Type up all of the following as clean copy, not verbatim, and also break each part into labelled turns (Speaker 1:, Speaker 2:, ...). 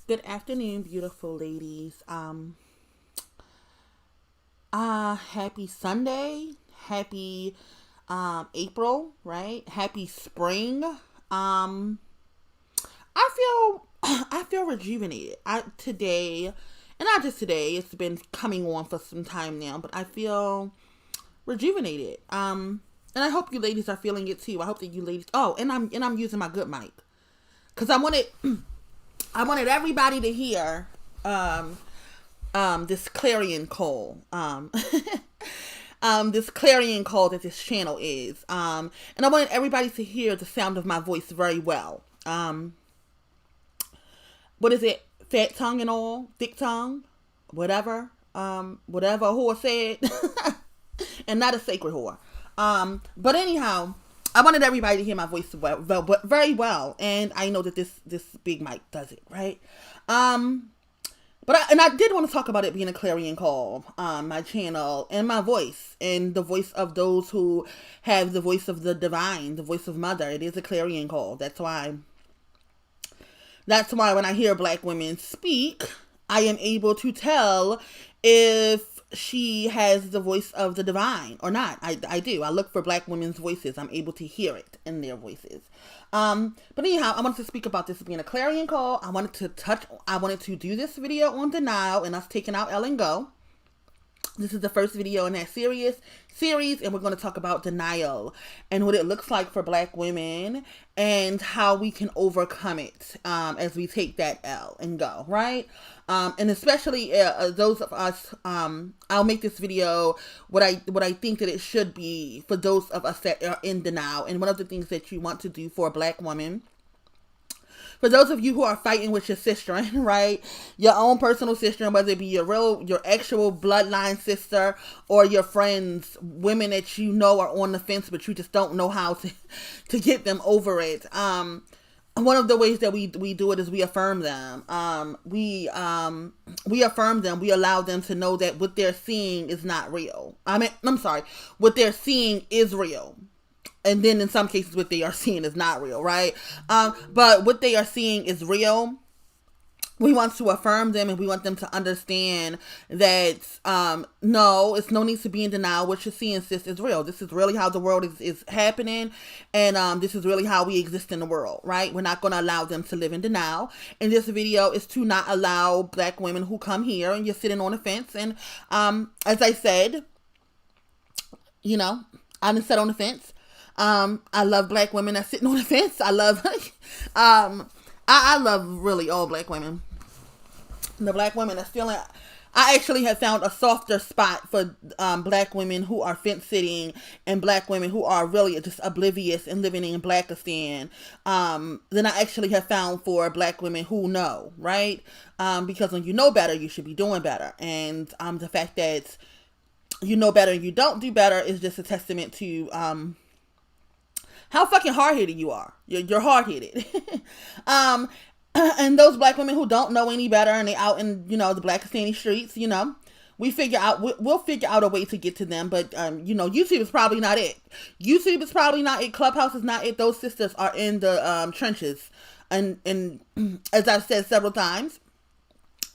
Speaker 1: Good afternoon, beautiful ladies. Happy Sunday. Happy April, right? Happy spring. I feel I feel rejuvenated. Today, and not just today, it's been coming on for some time now, but I feel rejuvenated. And I hope you ladies are feeling it too. I hope that you ladies. Oh, and I'm using my good mic because I wanted everybody to hear this clarion call. This clarion call that this channel is. And I wanted everybody to hear the sound of my voice very well. What is it? Fat tongue and all? Thick tongue? Whatever. Whatever a whore said. And not a sacred whore. But anyhow, I wanted everybody to hear my voice very well, and I know that this big mic does it, right? I did want to talk about it being a clarion call, my channel and my voice, and the voice of those who have the voice of the divine, the voice of mother. It is a clarion call. That's why when I hear black women speak, I am able to tell if she has the voice of the divine or not. I do. I look for black women's voices. I'm able to hear it in their voices. But anyhow, I wanted to speak about this being a clarion call. I wanted to do this video on denial and us taking out Ellen Go. This is the first video in that series, and we're going to talk about denial and what it looks like for black women and how we can overcome it as we take that L and go, right? And especially those of us, I'll make this video what I think that it should be for those of us that are in denial. And one of the things that you want to do for a black woman, for those of you who are fighting with your sister, right? Your own personal sister, whether it be your actual bloodline sister or your friends, women that you know are on the fence, but you just don't know how to get them over it. One of the ways that we do it is we affirm them. We affirm them. We allow them to know that what they're seeing is not real. What they're seeing is real. And then in some cases, what they are seeing is not real, right? But what they are seeing is real. We want to affirm them, and we want them to understand that, no, it's no need to be in denial. What you're seeing, sis, is real. This is really how the world is happening. And this is really how we exist in the world, right? We're not going to allow them to live in denial. And this video is to not allow black women who come here and you're sitting on the fence. And as I said, I didn't sit on the fence. I love black women that's sitting on the fence. I love, I love really all black women. The black women that's feeling, I actually have found a softer spot for black women who are fence sitting and black women who are really just oblivious and living in Blackistan than I actually have found for black women who know, right? Because when you know better, you should be doing better. And the fact that you know better and you don't do better is just a testament to how fucking hard-headed you are. You're hard-headed. And those black women who don't know any better and they out in, the Blackistani streets, we'll figure out a way to get to them. But, YouTube is probably not it. YouTube is probably not it. Clubhouse is not it. Those sisters are in the trenches. And as I've said several times,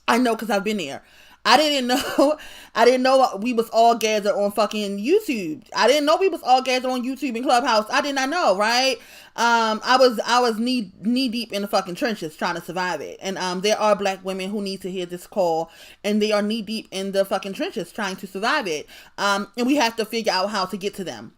Speaker 1: I know because I've been there. I didn't know we was all gathered on fucking YouTube. I didn't know we was all gathered on YouTube and Clubhouse. I did not know, right? I was knee deep in the fucking trenches trying to survive it. And there are black women who need to hear this call, and they are knee deep in the fucking trenches trying to survive it. And we have to figure out how to get to them.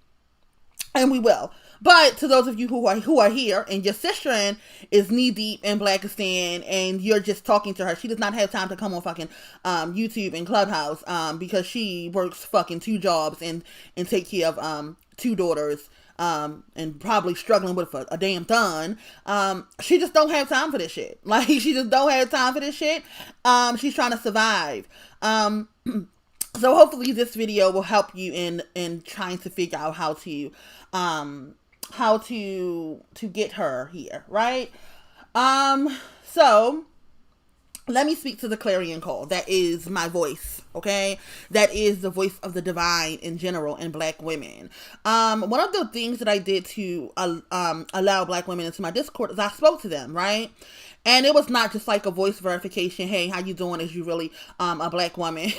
Speaker 1: And we will. But to those of you who are here and your sister is knee deep in Blackistan and you're just talking to her, she does not have time to come on fucking YouTube and Clubhouse because she works fucking 2 jobs and take care of 2 daughters and probably struggling with a damn son. She just don't have time for this shit. Like, she just don't have time for this shit. She's trying to survive. So hopefully this video will help you in trying to figure out how to get her here, right? So let me speak to the clarion call. That is my voice, okay? That is the voice of the divine in general in black women. One of the things that I did to allow black women into my Discord is I spoke to them, right? And it was not just like a voice verification. Hey, how you doing? Is you really a black woman?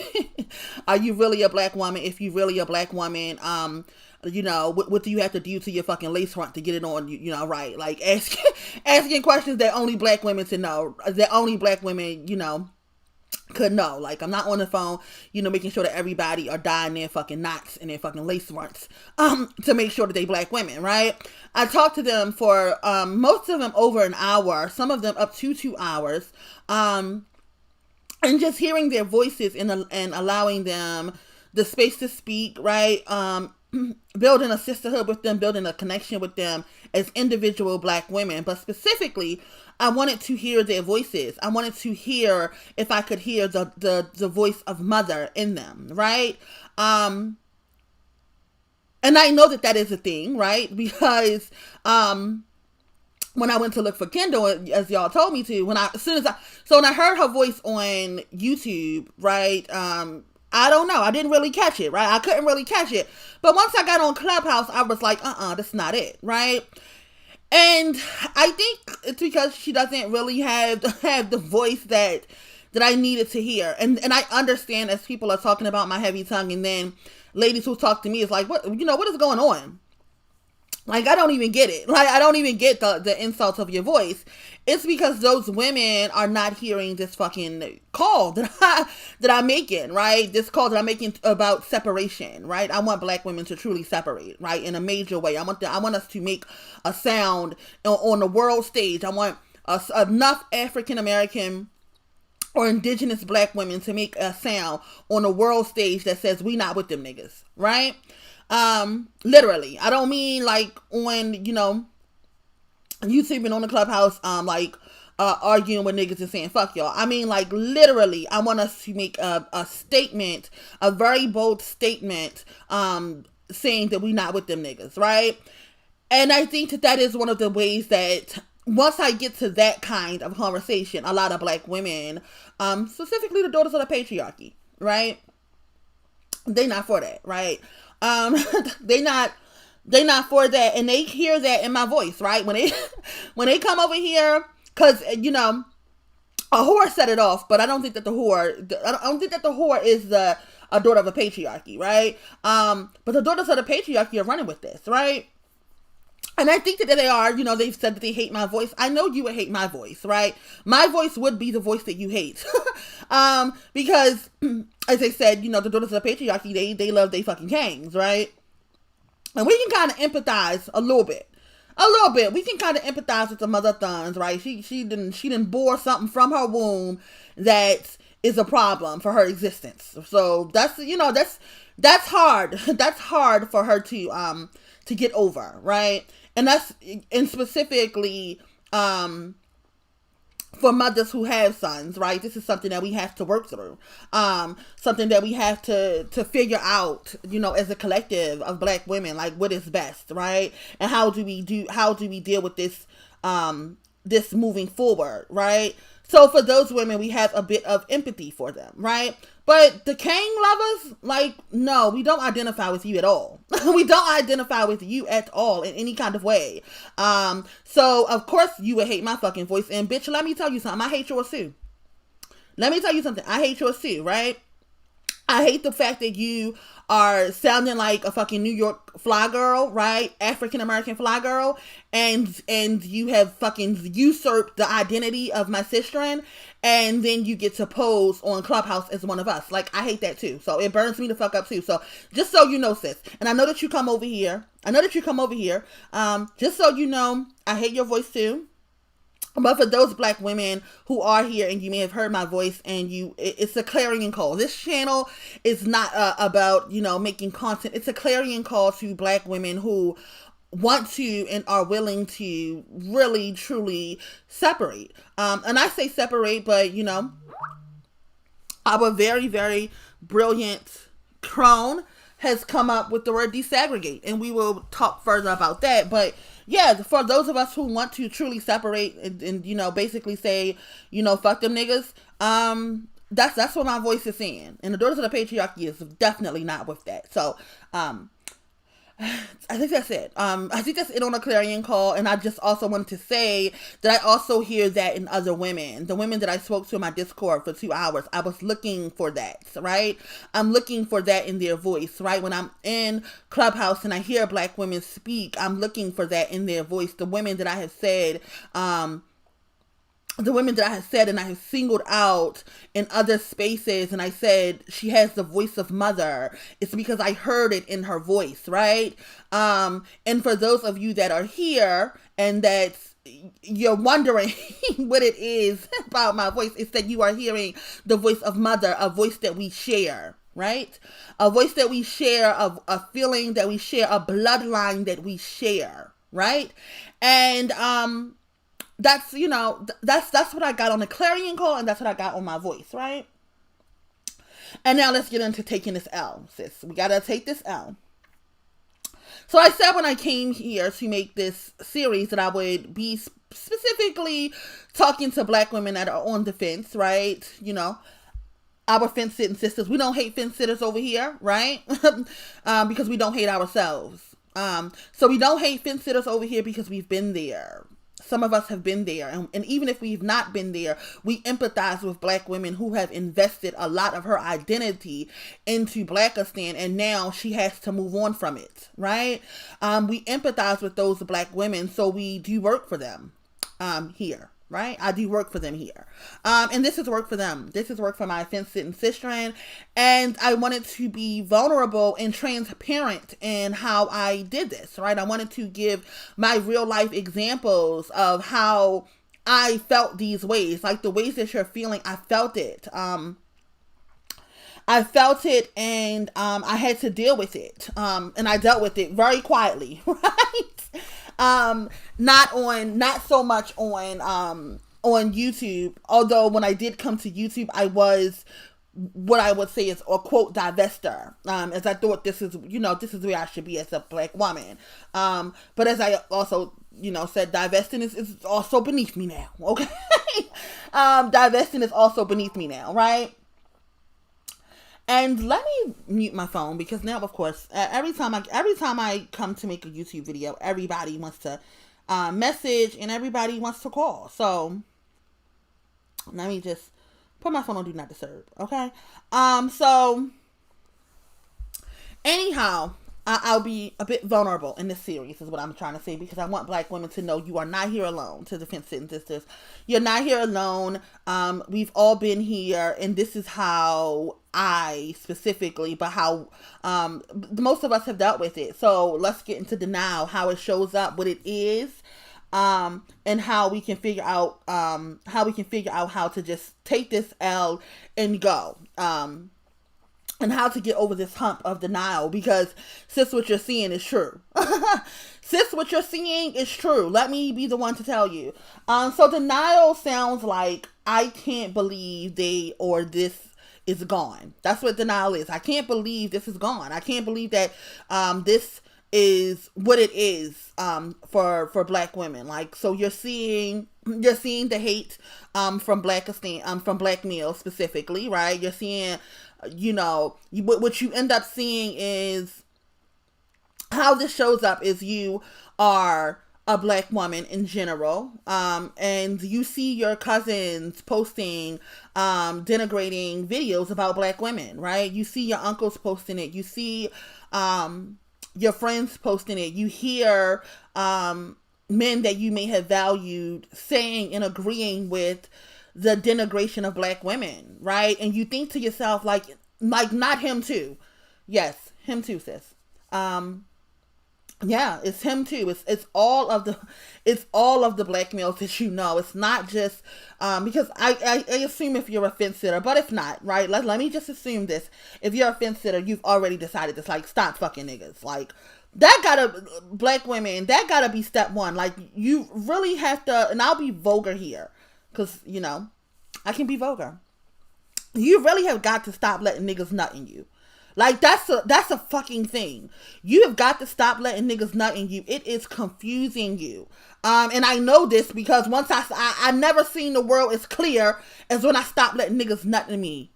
Speaker 1: Are you really a black woman? If you really a black woman, what do you have to do to your fucking lace front to get it on? Right? Like asking questions that only black women to know. That only black women, could know. Like, I'm not on the phone, making sure that everybody are dying their fucking knots and their fucking lace fronts, to make sure that they black women, right? I talked to them for, most of them over an hour, some of them up to 2 hours, and just hearing their voices and allowing them the space to speak, right? Building a sisterhood with them, building a connection with them as individual black women, but specifically, I wanted to hear their voices. I wanted to hear if I could hear the voice of mother in them, right? And I know that is a thing, right? Because when I went to look for Kendall, as y'all told me to, when I heard her voice on YouTube, right? I don't know. I didn't really catch it, right? I couldn't really catch it. But once I got on Clubhouse, I was like, that's not it, right? And I think it's because she doesn't really have the voice that I needed to hear. And I understand as people are talking about my heavy tongue, and then ladies who talk to me is like, what is going on? Like, I don't even get it. Like, I don't even get the insults of your voice. It's because those women are not hearing this fucking call that I'm making, right? This call that I'm making about separation, right? I want black women to truly separate, right? In a major way. I want us to make a sound on the world stage. I want enough African American or indigenous black women to make a sound on the world stage that says we not with them niggas, right? Literally. I don't mean like on, YouTube and on the Clubhouse, arguing with niggas and saying fuck y'all. I mean, like, literally, I want us to make a statement, a very bold statement, saying that we not with them niggas, right? And I think that is one of the ways that once I get to that kind of conversation, a lot of black women, specifically the daughters of the patriarchy, right? They not for that, right? They not for that, and they hear that in my voice, right? When they come over here, cause a whore set it off, but I don't think that the whore is a daughter of a patriarchy, right? But the daughters of the patriarchy are running with this, right? And I think that they are, they've said that they hate my voice. I know you would hate my voice, right? My voice would be the voice that you hate. Because, as I said, the daughters of the patriarchy, they love they fucking kings, right? And we can kind of empathize a little bit. We can kind of empathize with the mother thuns, right? She didn't bore something from her womb that is a problem for her existence. So that's hard. That's hard for her to get over, right? And specifically, for mothers who have sons, right? This is something that we have to work through. Something that we have to figure out, as a collective of black women, like what is best, right? And how do we deal with this, this moving forward, right? So for those women, we have a bit of empathy for them, right? But the Kang lovers, like, no, we don't identify with you at all. We don't identify with you at all in any kind of way. So of course you would hate my fucking voice. And bitch, let me tell you something. I hate yours too. I hate yours too, right? I hate the fact that you are sounding like a fucking New York fly girl, right? African American fly girl, and you have fucking usurped the identity of my sister, and then you get to pose on Clubhouse as one of us. Like, I hate that too. So it burns me the fuck up too. So just so you know, sis, and I know that you come over here. Just so you know, I hate your voice too. But for those black women who are here and you may have heard my voice and it's a clarion call. This channel is not about, making content. It's a clarion call to black women who want to and are willing to really, truly separate. And I say separate, but, our very, very brilliant crone has come up with the word desegregate. And we will talk further about that. But yeah, for those of us who want to truly separate and basically say, fuck them niggas, that's what my voice is saying. And the daughters of the patriarchy is definitely not with that. So, I think that's it. I think that's it on a clarion call. And I just also wanted to say that I also hear that in other women. The women that I spoke to in my Discord for 2 hours, I was looking for that, right? I'm looking for that in their voice, right? When I'm in Clubhouse and I hear Black women speak, I'm looking for that in their voice. The women that I have said, and I have singled out in other spaces, and I said she has the voice of mother, it's because I heard it in her voice, right? And for those of you that are here and that you're wondering what it is about my voice, it's that you are hearing the voice of mother, a voice that we share, right? A voice that we share, a feeling that we share, a bloodline that we share, right? And that's, that's what I got on the clarion call, and that's what I got on my voice, right? And now let's get into taking this L, sis. We gotta take this L. So I said when I came here to make this series that I would be specifically talking to Black women that are on the fence, right? Our fence sitting sisters. We don't hate fence sitters over here, right? Because we don't hate ourselves. So we don't hate fence sitters over here because we've been there. Some of us have been there. And even if we've not been there, we empathize with Black women who have invested a lot of her identity into Blackistan, and now she has to move on from it, right? We empathize with those Black women, so we do work for them here. Right? I do work for them here. And this is work for them. This is work for my fence-sitting sister. And I wanted to be vulnerable and transparent in how I did this, right? I wanted to give my real life examples of how I felt these ways. Like the ways that you're feeling, I felt it. I felt it, and I had to deal with it. And I dealt with it very quietly, right? Not so much on YouTube. Although when I did come to YouTube, I was what I would say is a quote divester. As I thought this is where I should be as a Black woman. But as I also said, divesting is also beneath me now. Okay, divesting is also beneath me now, right? And let me mute my phone because now, of course, every time I come to make a YouTube video, everybody wants to message and everybody wants to call. So let me just put my phone on do not disturb. Okay. So anyhow, I'll be a bit vulnerable in this series is what I'm trying to say, because I want Black women to know you are not here alone. To the fence-sitting sisters, you're not here alone. We've all been here, and this is how I specifically, but how most of us have dealt with it. So let's get into denial, how it shows up, what it is, and how we can figure out how to just take this L and go. And how to get over this hump of denial, because sis, what you're seeing is true. Sis, what you're seeing is true. Let me be the one to tell you. So denial sounds like I can't believe this is gone. That's what denial is. I can't believe this is gone. I can't believe that this is what it is for Black women. Like, so you're seeing the hate from Blackistan, from Black males specifically, right? You're seeing what you end up seeing is how this shows up is you are a Black woman in general, and you see your cousins posting denigrating videos about Black women, right? You see your uncles posting it. You see your friends posting it. You hear men that you may have valued saying and agreeing with the denigration of Black women, right? And you think to yourself, like not him too. Yes, him too, sis. Yeah, it's him too. It's all of the Black males that you know. It's not just because I assume if you're a fence sitter, but if not, right? Let me just assume this. If you're a fence sitter, you've already decided this. Like, stop fucking niggas. Like, Black women, that gotta be step one. Like, you really have to, and I'll be vulgar here, because, I can be vulgar. You really have got to stop letting niggas nut in you. Like, that's a fucking thing. You have got to stop letting niggas nut in you. It is confusing you. And I know this because once I never seen the world as clear as when I stopped letting niggas nut in me.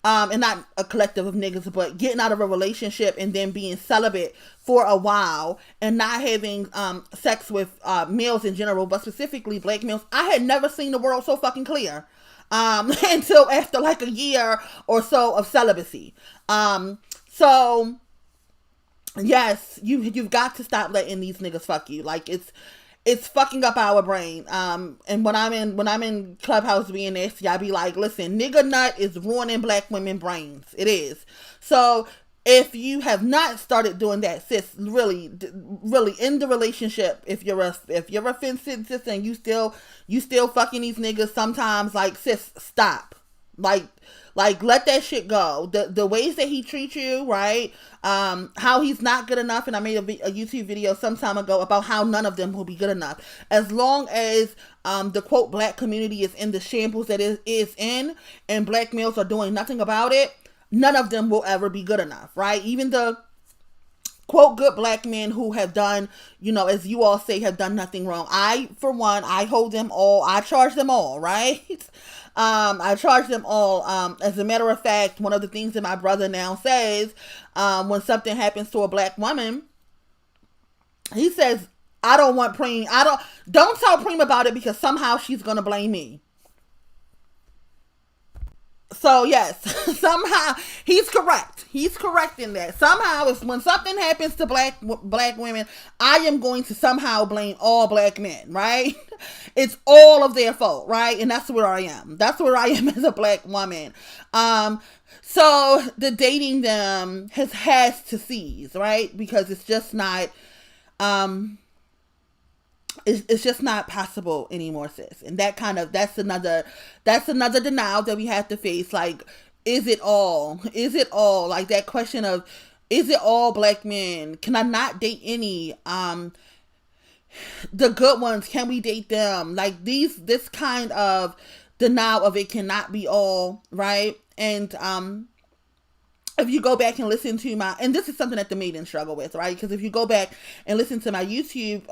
Speaker 1: and not a collective of niggas, but getting out of a relationship and then being celibate for a while and not having sex with males in general, but specifically black males, I had never seen the world so fucking clear until after like a year or so of celibacy. So yes, you've got to stop letting these niggas fuck you. Like it's fucking up our brain. And when I'm in Clubhouse being nasty, I be like, listen, nigga nut is ruining black women brains. It is. So if you have not started doing that, sis, really in the relationship, if you're offensive, sis, and you still fucking these niggas sometimes, like, sis, stop. Like let that shit go. The ways that he treats you, right? How he's not good enough, and I made a YouTube video some time ago about how none of them will be good enough. As long as the quote black community is in the shambles that it is in, and black males are doing nothing about it, none of them will ever be good enough, right? Even the quote good black men who have done, as you all say, have done nothing wrong. I, for one, I hold them all. I charge them all, right? I charge them all. As a matter of fact, one of the things that my brother now says, when something happens to a black woman, he says, I don't want Preem. Don't tell Preem about it because somehow she's going to blame me. So yes, somehow he's correct. He's correct in that. Somehow, when something happens to black women, I am going to somehow blame all black men, right? It's all of their fault, right? And that's where I am. That's where I am as a black woman. So the dating them has to cease, right? Because it's just not. It's just not possible anymore, sis. And that's another denial that we have to face. Like, is it all like that question of, is it all black men? Can I not date any? The good ones, can we date them? Like this kind of denial of it cannot be all, right? And if you go back and listen to and this is something that the maiden struggle with, right? Because if you go back and listen to my YouTube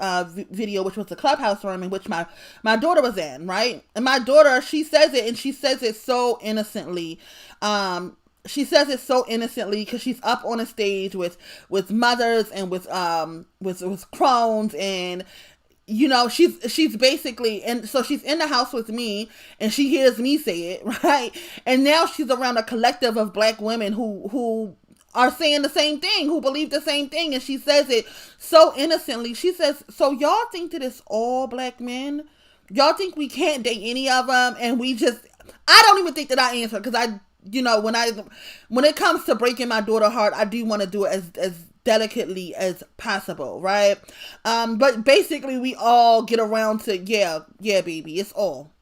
Speaker 1: video, which was the Clubhouse room in which my daughter was in, right? And my daughter, she says it, and she says it so innocently. She says it so innocently because she's up on a stage with mothers and with crones, and she's basically, and so she's in the house with me and she hears me say it, right? And now she's around a collective of black women who are saying the same thing, who believe the same thing. And she says it so innocently. She says, so y'all think that it's all black men? Y'all think we can't date any of them? And I don't even think that I answer, because when it comes to breaking my daughter's heart, I do want to do it as delicately as possible, right? But basically we all get around to, yeah, baby, it's all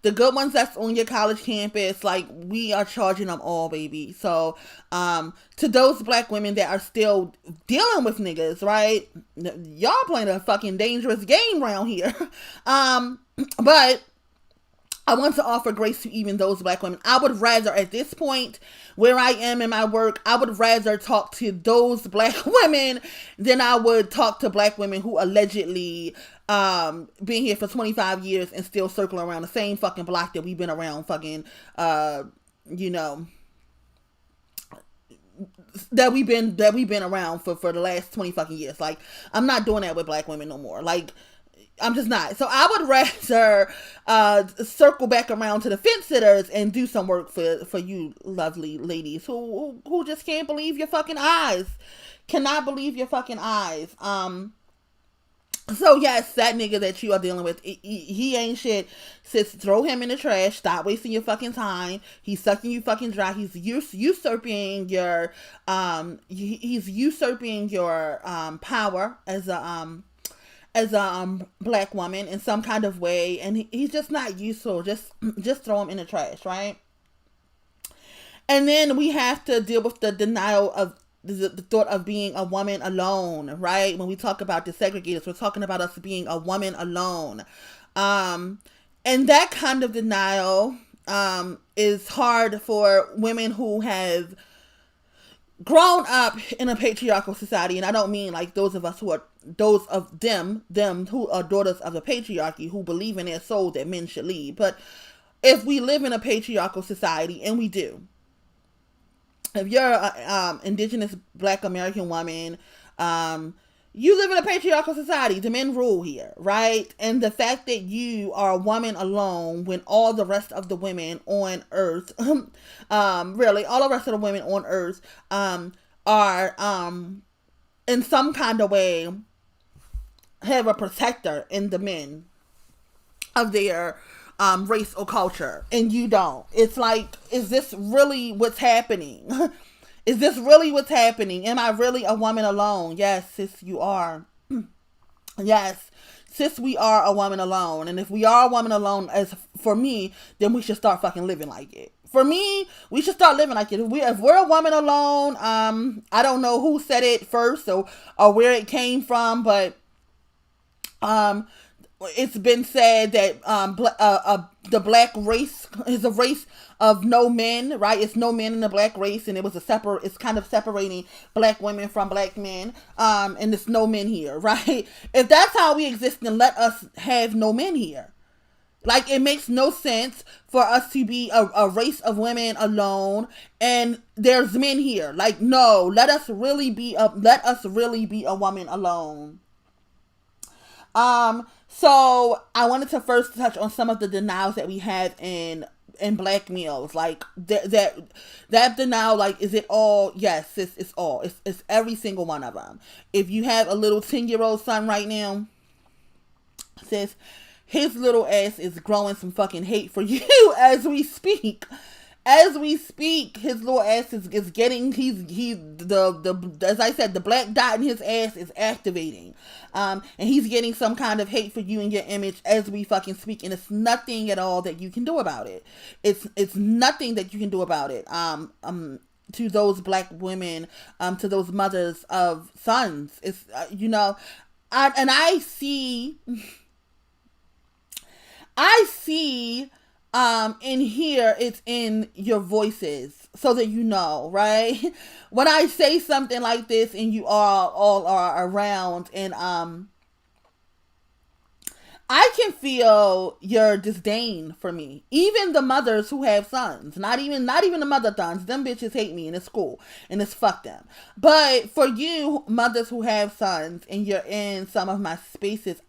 Speaker 1: the good ones that's on your college campus. Like, we are charging them all, baby. So to those black women that are still dealing with niggas, right, y'all playing a fucking dangerous game around here. But I want to offer grace to even those black women. I would rather, at this point where I am in my work, I would rather talk to those black women than I would talk to black women who allegedly been here for 25 years and still circling around the same fucking block that we've been around fucking, that we've been around for the last 20 fucking years. Like, I'm not doing that with black women no more. Like, I'm just not. So I would rather circle back around to the fence sitters and do some work for you lovely ladies who just can't believe your fucking eyes. Cannot believe your fucking eyes. So yes, that nigga that you are dealing with, he ain't shit. Sis, throw him in the trash. Stop wasting your fucking time. He's sucking you fucking dry. He's usurping your power as a black woman in some kind of way, and he's just not useful. Just throw him in the trash, right? And then we have to deal with the denial of the thought of being a woman alone, right? When we talk about the segregators, we're talking about us being a woman alone. And that kind of denial is hard for women who have grown up in a patriarchal society. And I don't mean like those of them who are daughters of the patriarchy, who believe in their soul that men should lead, but if we live in a patriarchal society, and we do. If you're a indigenous Black American woman, you live in a patriarchal society. The men rule here, right? And the fact that you are a woman alone when all the rest of the women on earth, really, all the rest of the women on earth, are, in some kind of way, have a protector in the men of their race or culture, and you don't. It's like, is this really what's happening? Is this really what's happening? Am I really a woman alone? Yes, sis, you are. Yes, sis, we are a woman alone. And if we are a woman alone, as for me, then we should start fucking living like it. For me, we should start living like it. If we're a woman alone, I don't know who said it first or where it came from, but it's been said that the Black race is a race of no men, right? It's no men in the Black race, and it's kind of separating Black women from Black men, and it's no men here, right? If that's how we exist, then let us have no men here. Like, it makes no sense for us to be a race of women alone and there's men here. Like, no, let us really be a woman alone. So I wanted to first touch on some of the denials that we have in Black males. Like that denial, like, is it all? Yes, it's all. It's every single one of them. If you have a little 10-year-old son right now, sis, his little ass is growing some fucking hate for you as we speak. As we speak, his little ass is getting, as I said, the black dot in his ass is activating. And he's getting some kind of hate for you and your image as we fucking speak. And it's nothing at all that you can do about it. It's nothing that you can do about it. To those Black women, to those mothers of sons, it's, I see, in here, it's in your voices, so that you know, right? When I say something like this and you all are around, and I can feel your disdain for me. Even the mothers who have sons, not even the mother sons, them bitches hate me, and it's cool, and it's fuck them. But for you mothers who have sons and you're in some of my spaces,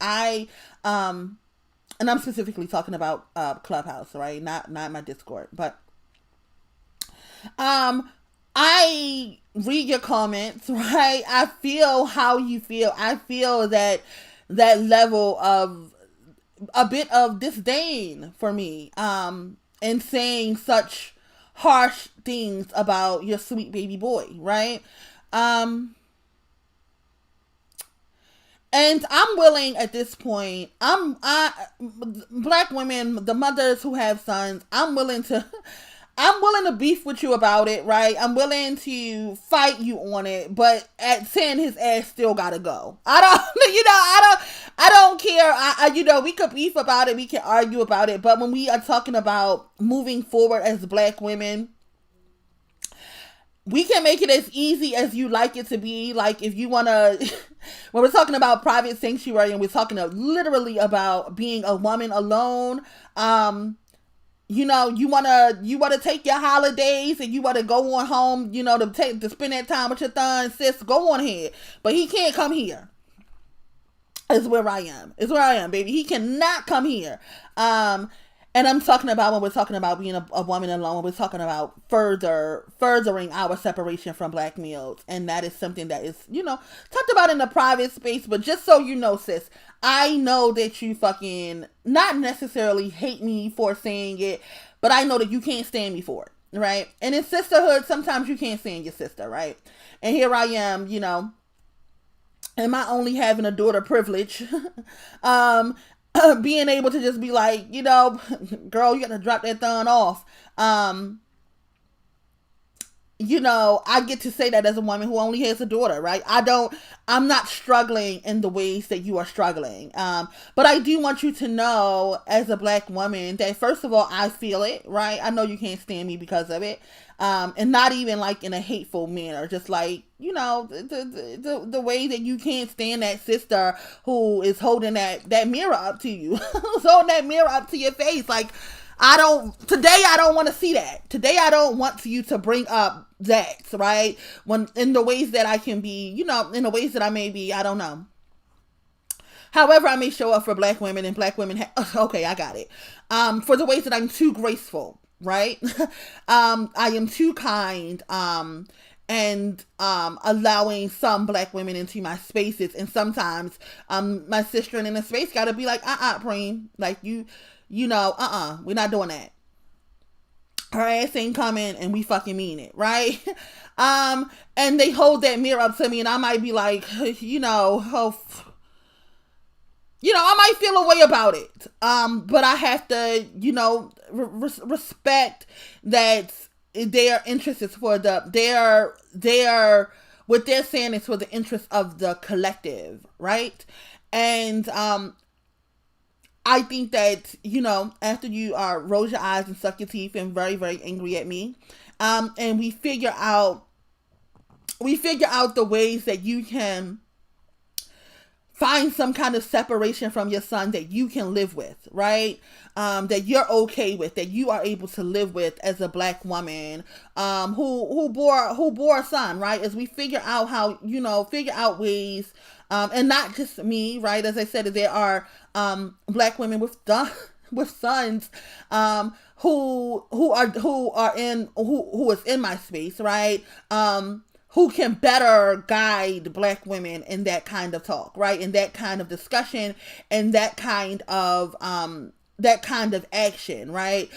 Speaker 1: and I'm specifically talking about Clubhouse, right? Not my Discord, but I read your comments, right? I feel how you feel. I feel that level of a bit of disdain for me, and saying such harsh things about your sweet baby boy, right? And I'm willing at this point, Black women, the mothers who have sons, I'm willing to beef with you about it, right? I'm willing to fight you on it, but at 10, his ass still gotta go. I don't care. We could beef about it, we can argue about it, but when we are talking about moving forward as Black women, we can make it as easy as you like it to be. Like, if you want to, when we're talking about private sanctuary and we're talking literally about being a woman alone, you want to take your holidays and you want to go on home, to spend that time with your son, sis, go on ahead. But he can't come here. Is where I am, baby. He cannot come here. And I'm talking about, when we're talking about being a woman alone, when we're talking about furthering our separation from Black males. And that is something that is, talked about in the private space. But just so you know, sis, I know that you fucking not necessarily hate me for saying it, but I know that you can't stand me for it, right? And in sisterhood, sometimes you can't stand your sister, right? And here I am, am I only having a daughter privilege? Being able to just be like, girl, you gotta drop that thumb off. I get to say that as a woman who only has a daughter, right? I'm not struggling in the ways that you are struggling. But I do want you to know, as a Black woman, that first of all, I feel it, right? I know you can't stand me because of it. And not even like in a hateful manner, just like, the way that you can't stand that sister who is holding that mirror up to you, holding that mirror up to your face. Like, Today I don't want to see that. Today I don't want you to bring up that, right? When, in the ways that I can be, in the ways that I may be, I don't know. However, I may show up for black women, and black women, okay, I got it. For the ways that I'm too graceful, right? I am too kind, and allowing some black women into my spaces, and sometimes my sister in the space gotta be like, Preem, like we're not doing that. Her ass ain't coming, and we fucking mean it, right? And they hold that mirror up to me, and I might be like, I might feel a way about it. But I have to, respect that their interest is for what they're saying is for the interest of the collective, right? And I think that, after you roll your eyes and suck your teeth and very, very angry at me, and we figure out the ways that you can find some kind of separation from your son that you can live with, right? That you're okay with, that you are able to live with as a black woman, who bore a son, right? As we figure out how, figure out ways, and not just me, right? As I said, there are, black women with sons, who is in my space, right? Who can better guide black women in that kind of talk, right? In that kind of discussion, and that kind of action, right?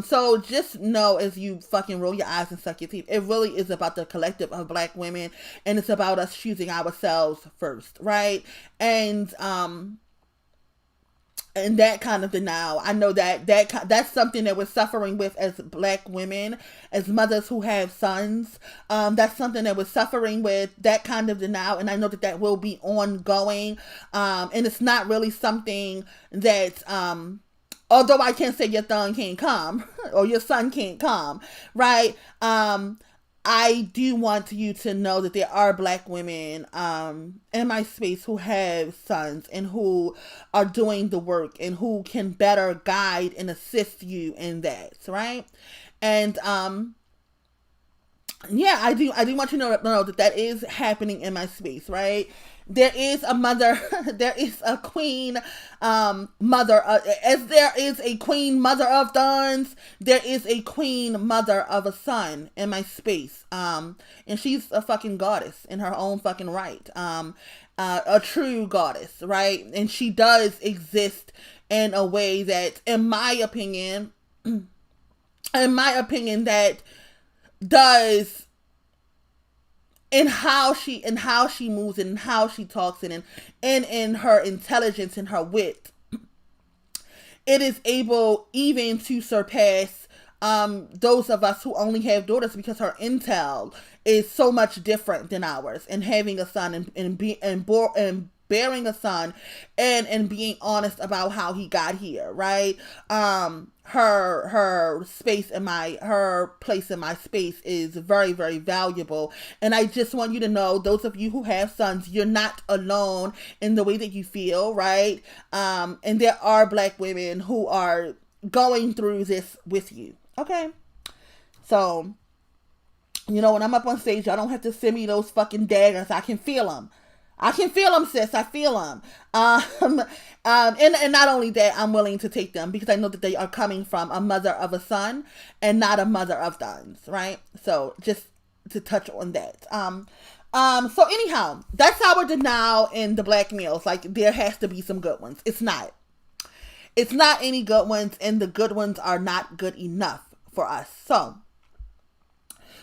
Speaker 1: So just know, as you fucking roll your eyes and suck your teeth, it really is about the collective of black women, and it's about us choosing ourselves first, right? And that kind of denial, I know that's something that we're suffering with as black women, as mothers who have sons. That's something that we're suffering with, that kind of denial, and I know that will be ongoing. And it's not really something that, although I can't say your son can't come or your son can't come, right? I do want you to know that there are black women in my space who have sons and who are doing the work and who can better guide and assist you in that, right? And I do want you to know that is happening in my space, right? There is a mother, there is a queen mother, as there is a queen mother of sons, there is a queen mother of a son in my space. And she's a fucking goddess in her own fucking right. A true goddess, right? And she does exist in a way that, in my opinion, that does, in how she moves and how she talks and in her intelligence and her wit, it is able even to surpass those of us who only have daughters, because her intel is so much different than ours. And having a son and bearing a son and being honest about how he got here, right? Her place in my space is very, very valuable. And I just want you to know, those of you who have sons, you're not alone in the way that you feel, right? And there are black women who are going through this with you. Okay. So, when I'm up on stage, y'all don't have to send me those fucking daggers. I can feel them. Sis. I feel them. And not only that, I'm willing to take them because I know that they are coming from a mother of a son and not a mother of sons, right? So just to touch on that. So anyhow, that's our denial in the black males. Like, there has to be some good ones. It's not any good ones, and the good ones are not good enough for us. So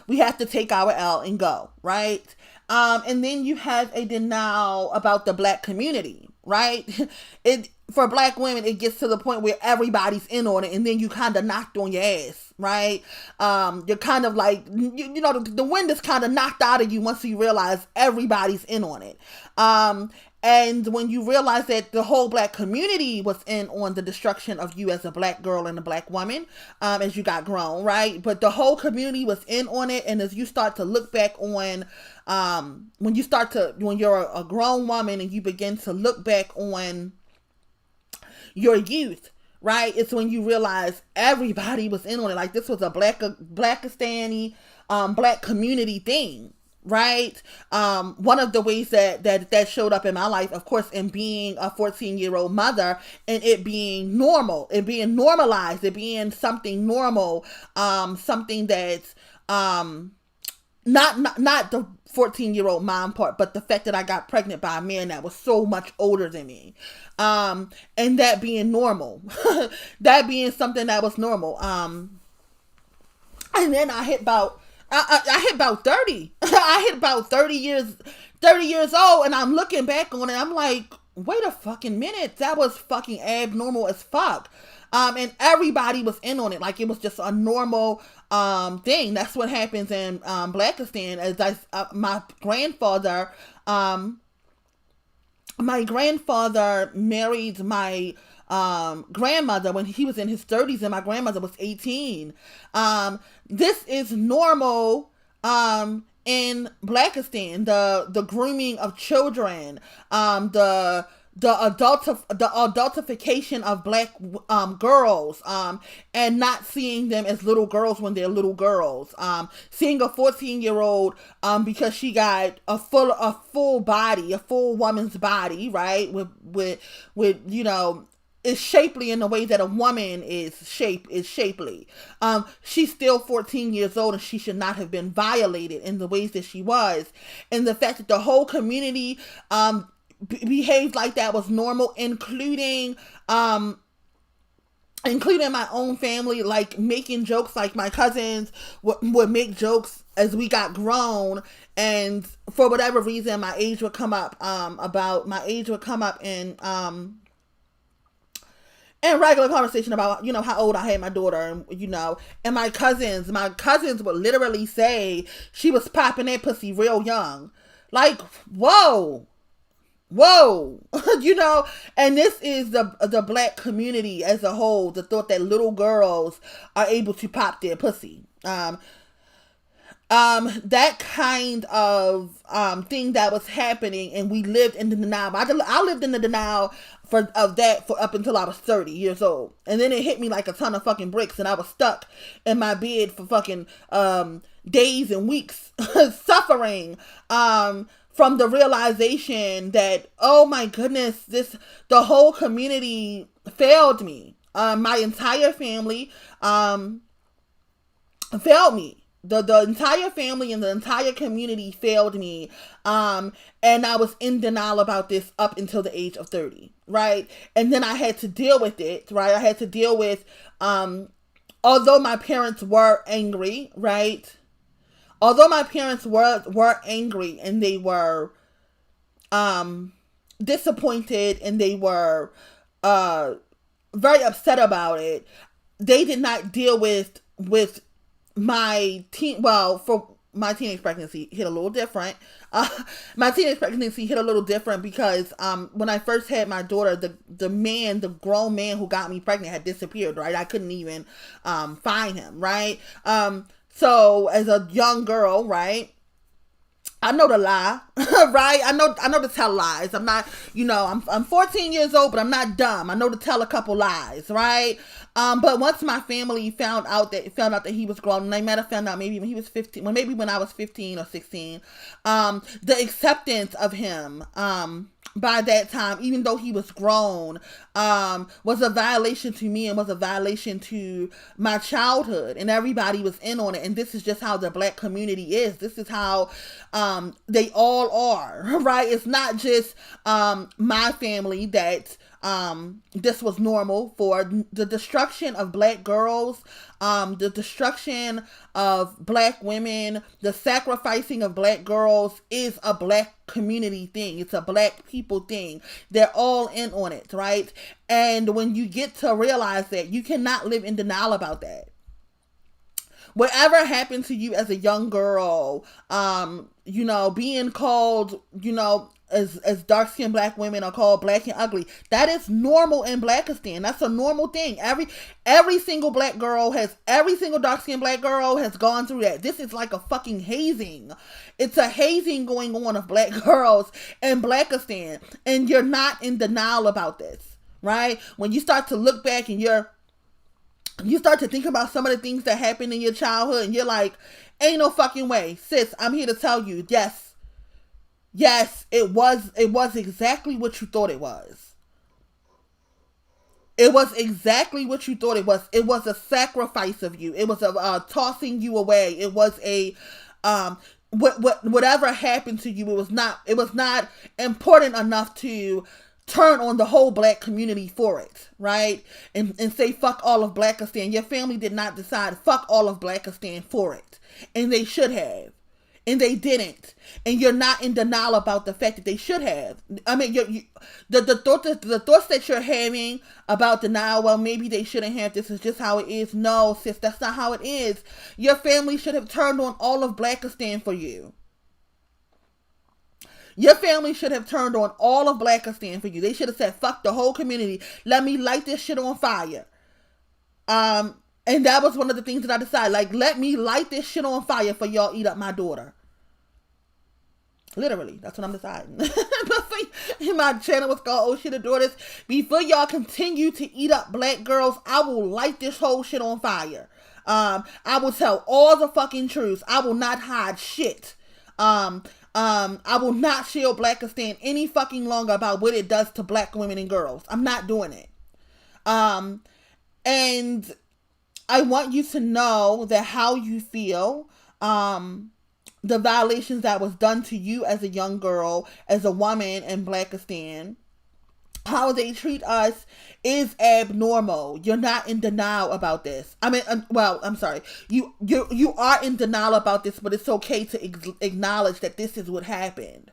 Speaker 1: we have to take our L and go, right? And then you have a denial about the black community, right? For black women, it gets to the point where everybody's in on it, and then you kind of knocked on your ass, right? You're kind of like, the wind is kind of knocked out of you once you realize everybody's in on it. And when you realize that the whole black community was in on the destruction of you as a black girl and a black woman, as you got grown, right? But the whole community was in on it. And as you start to look back on, when you're a grown woman and you begin to look back on your youth, right? It's when you realize everybody was in on it. Like this was a Blackistani, black community thing, right? One of the ways that showed up in my life, of course, in being a 14-year-old mother and it being normal, it being normalized, it being something normal, something that's not the 14-year-old mom part, but the fact that I got pregnant by a man that was so much older than me. And that being normal, that being something that was normal. And then I hit about, I hit about 30. I hit about 30 years old, and I'm looking back on it. I'm like, wait a fucking minute. That was fucking abnormal as fuck. And everybody was in on it. Like it was just a normal, thing. That's what happens in, Blackistan. As my grandfather, married my grandmother when he was in his 30s and my grandmother was 18. This is normal in Blackistan, the grooming of children, the adultification of black girls, and not seeing them as little girls when they're little girls. Seeing a 14-year-old because she got a full body, a full woman's body, right? With is shapely in the way that a woman is shapely. She's still 14 years old and she should not have been violated in the ways that she was. And the fact that the whole community behaved like that was normal, including my own family, like making jokes. Like my cousins would make jokes as we got grown, and for whatever reason my age would come up, in regular conversation about, how old I had my daughter, and, and my cousins would literally say she was popping that pussy real young. Like, whoa, and this is the black community as a whole, the thought that little girls are able to pop their pussy. That kind of thing that was happening, and we lived in the denial. I lived in the denial of that for up until I was 30 years old, and then it hit me like a ton of fucking bricks, and I was stuck in my bed for fucking days and weeks, suffering from the realization that, oh my goodness, the whole community failed me. My entire family failed me. The entire family and the entire community failed me. And I was in denial about this up until the age of 30, right? And then I had to deal with it, right? I had to deal with, although my parents were angry, right? Although my parents were angry and they were disappointed and they were very upset about it, they did not deal with my my teenage pregnancy hit a little different. My teenage pregnancy hit a little different because when I first had my daughter, the grown man who got me pregnant had disappeared, right? I couldn't even find him, right? So as a young girl, right, I know to lie, right? I know to tell lies. I'm not, I'm 14 years old, but I'm not dumb. I know to tell a couple lies, right? But once my family found out that he was grown, and they might have found out maybe when he was 15, well, maybe when I was 15 or 16, the acceptance of him, by that time, even though he was grown, was a violation to me and was a violation to my childhood, and everybody was in on it. And this is just how the black community is. This is how they all are, right? It's not just my family that this was normal for. The destruction of black girls, the destruction of black women, the sacrificing of black girls is a black community thing. It's a black people thing. They're all in on it, right? And when you get to realize that, you cannot live in denial about that. Whatever happened to you as a young girl, being called, as dark-skinned black women are called black and ugly, that is normal in Blackistan. That's a normal thing. Every single dark-skinned black girl has gone through that. This is like a fucking hazing. It's a hazing going on of black girls in Blackistan, and you're not in denial about this, right? When you start to look back and you start to think about some of the things that happened in your childhood, and you're like, ain't no fucking way. Sis, I'm here to tell you, yes, it was exactly what you thought it was. It was exactly what you thought it was. It was a sacrifice of you. It was a tossing you away. It was a whatever happened to you. It was not important enough to turn on the whole black community for it, right? And say fuck all of Blackistan. Your family did not decide fuck all of Blackistan for it, and they should have. And they didn't, and you're not in denial about the fact that they should have. I mean, the thoughts that you're having about denial. Well, maybe they shouldn't have. This is just how it is. No, sis, that's not how it is. Your family should have turned on all of Blackistan for you. Your family should have turned on all of Blackistan for you. They should have said, "Fuck the whole community. Let me light this shit on fire." And that was one of the things that I decided. Like, let me light this shit on fire for y'all eat up my daughter. Literally, that's what I'm deciding. My channel was called Oh Shit of Daughters. Before y'all continue to eat up black girls, I will light this whole shit on fire. I will tell all the fucking truths. I will not hide shit. I will not shield Blackistan any fucking longer about what it does to black women and girls. I'm not doing it. And I want you to know that how you feel, the violations that was done to you as a young girl, as a woman in Blackistan, how they treat us is abnormal. You're not in denial about this. I mean, I'm sorry. You are in denial about this, but it's okay to acknowledge that this is what happened.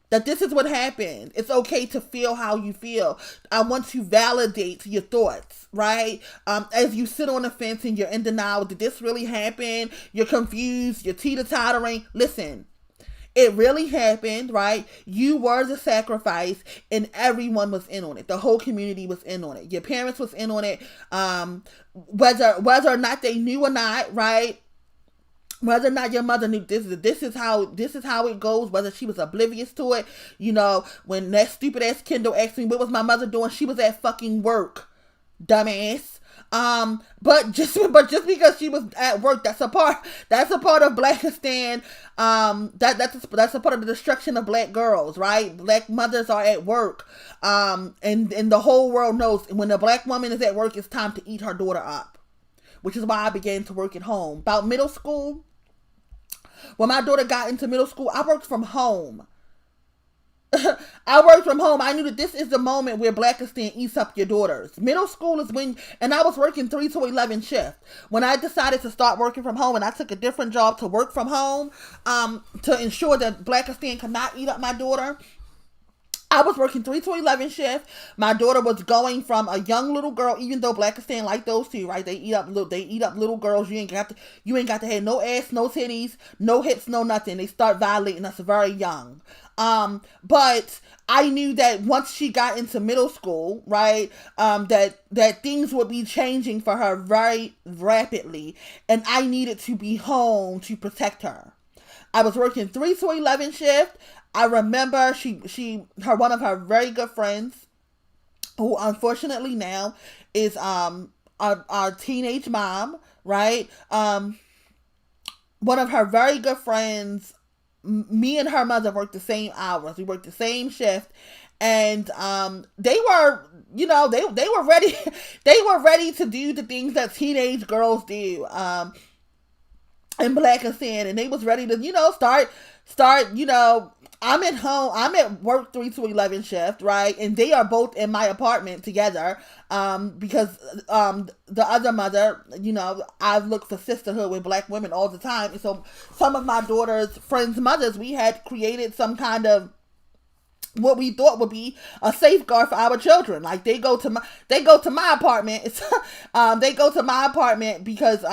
Speaker 1: It's okay to feel how you feel. I want to validate your thoughts, right? As you sit on the fence and you're in denial, did this really happen? You're confused, you're teeter-tottering. Listen, it really happened, right? You were the sacrifice, and everyone was in on it. The whole community was in on it. Your parents was in on it. Whether or not they knew or not, right? Whether or not your mother knew this is how it goes, whether she was oblivious to it, when that stupid ass Kendall asked me what was my mother doing, she was at fucking work, dumbass. But just because she was at work, that's a part of Blackistan. That's a part of the destruction of black girls, right? Black mothers are at work. And the whole world knows when a black woman is at work, it's time to eat her daughter up. Which is why I began to work at home. About middle school, when my daughter got into middle school, I worked from home. I knew that this is the moment where Blackistan eats up your daughters. Middle school is and I was working 3 to 11 shift. When I decided to start working from home, and I took a different job to work from home, to ensure that Blackistan could not eat up my daughter, I was working 3 to 11 shift. My daughter was going from a young little girl, even though Blackistan like those two, right? They eat up little girls. You ain't got to have no ass, no titties, no hips, no nothing. They start violating us very young. But I knew that once she got into middle school, right, that things would be changing for her very rapidly, and I needed to be home to protect her. I was working 3 to 11 shift. I remember one of her very good friends, who unfortunately now is our teenage mom, right? One of her very good friends, me and her mother worked the same hours. We worked the same shift, and they were, they were ready. They were ready to do the things that teenage girls do in Blackistan, and they was ready to start. I'm at home. I'm at work 3 to 11 shift, right? And they are both in my apartment together. Because the other mother, I've looked for sisterhood with black women all the time. And so some of my daughter's friends' mothers, we had created some kind of what we thought would be a safeguard for our children. Like they go to my apartment. They go to my apartment because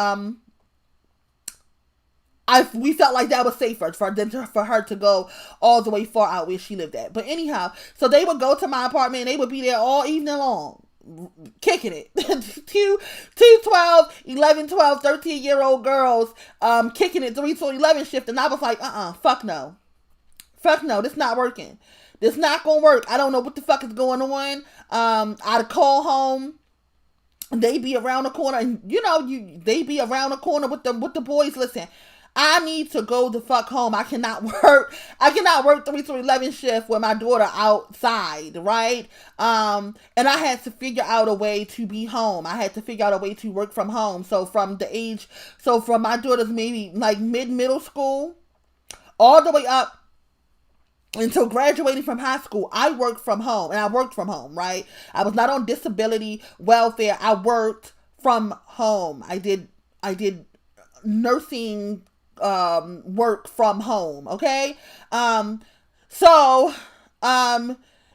Speaker 1: we felt like that was safer for her to go all the way far out where she lived at. But anyhow, so they would go to my apartment and they would be there all evening long, kicking it. two 12, 11, 12, 13-year-old girls kicking it 3 to 11 shift. And I was like, fuck no. Fuck no, this not working. This not gonna work. I don't know what the fuck is going on. I'd call home. They be around the corner, and they be around the corner with the boys. Listen, I need to go the fuck home. I cannot work. I cannot work 3 to 11 shift with my daughter outside, right? And I had to figure out a way to be home. I had to figure out a way to work from home. So from my daughter's maybe like middle school, all the way up until graduating from high school, I worked from home, and I worked from home, right? I was not on disability welfare. I worked from home. I did nursing work from home. Okay.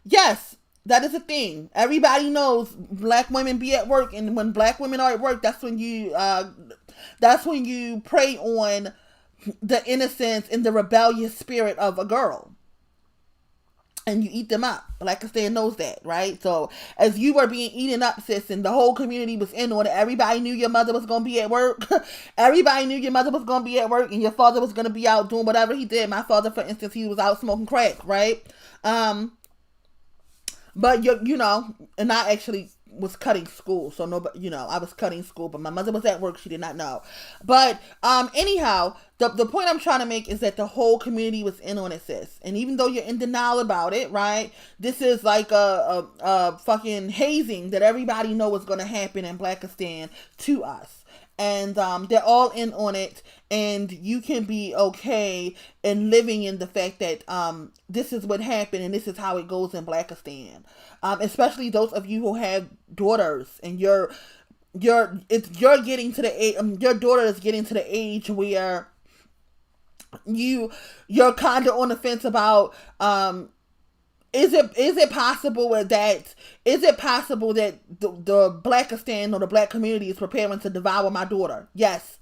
Speaker 1: Yes, that is a thing. Everybody knows black women be at work, and when black women are at work, that's when you prey on the innocence and the rebellious spirit of a girl, and you eat them up. Blackistan knows that, right? So as you were being eaten up, sis, and the whole community was in on it, everybody knew your mother was going to be at work. Everybody knew your mother was going to be at work, and your father was going to be out doing whatever he did. My father, for instance, he was out smoking crack, right? But and I actually was cutting school, so nobody, I was cutting school, but my mother was at work. She did not know. But anyhow, the point I'm trying to make is that the whole community was in on it, sis. And even though you're in denial about it, right? This is like a fucking hazing that everybody know is going to happen in Blackistan to us. And they're all in on it, and you can be okay in living in the fact that this is what happened, and this is how it goes in Blackistan. Especially those of you who have daughters, and you're getting to the age, your daughter is getting to the age where you're kind of on the fence about is it possible that the Blackistan or the black community is preparing to devour my daughter? Yes,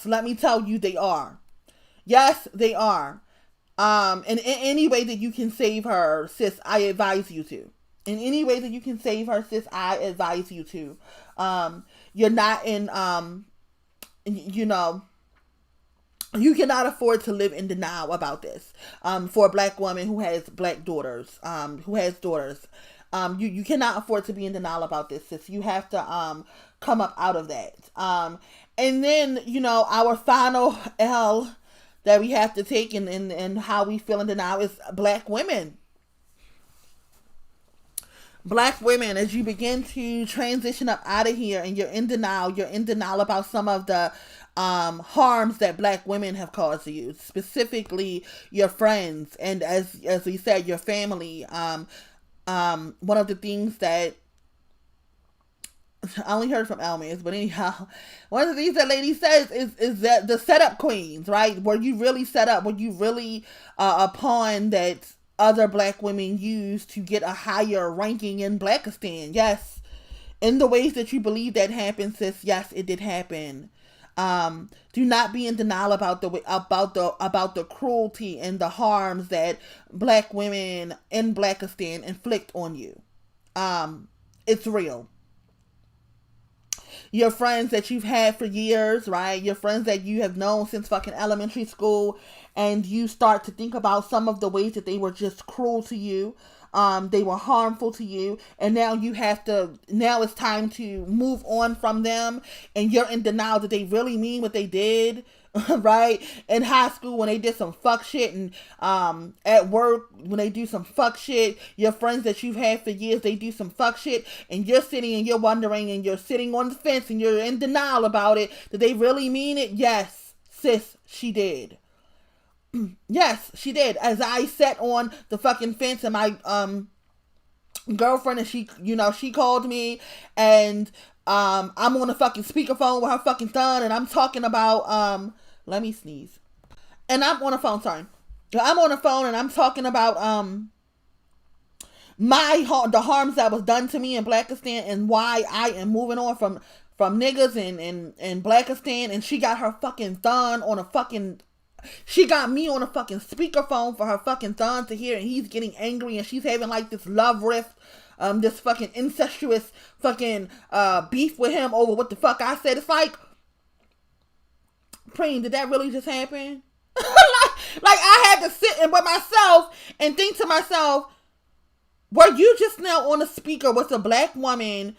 Speaker 1: let me tell you, they are. Yes, they are. And in any way that you can save her, sis, I advise you to. In any way that you can save her, sis, I advise you to. You're not in, you cannot afford to live in denial about this. For a black woman who has black daughters, you cannot afford to be in denial about this, sis. You have to come up out of that. And then, our final L that we have to take and how we feel in denial is black women. Black women, as you begin to transition up out of here and you're in denial about some of the harms that black women have caused you, specifically your friends, and as we said, your family. One of the things that I only heard from Elmis, but anyhow, one of the things that lady says is that the setup queens, right? Where you really set up, where you really a pawn that other black women use to get a higher ranking in Blackistan. Yes, in the ways that you believe that happened, sis. Yes, it did happen. Do not be in denial about the cruelty and the harms that black women in Blackistan inflict on you. It's real. Your friends that you've had for years, right? Your friends that you have known since fucking elementary school, and you start to think about some of the ways that they were just cruel to you. They were harmful to you, and now it's time to move on from them, and you're in denial that they really mean what they did, right? In high school, when they did some fuck shit, and at work, when they do some fuck shit, your friends that you've had for years, they do some fuck shit, and you're sitting and you're wondering, and you're sitting on the fence, and you're in denial about it. Did they really mean it? Yes, sis, she did. Yes, she did. As I sat on the fucking fence, and my girlfriend, and she called me, and I'm on the fucking speakerphone with her fucking son, and I'm talking about let me sneeze. And I'm on the phone, sorry. I'm on the phone, and I'm talking about the harms that was done to me in Blackistan, and why I am moving on from niggas in Blackistan. And she got her fucking thon on a fucking, she got me on a fucking speakerphone for her fucking son to hear, and he's getting angry, and she's having like this love rift, this fucking incestuous fucking beef with him over what the fuck I said. It's like, Preem, did that really just happen? Like, I had to sit in with myself and think to myself, were you just now on a speaker with a black woman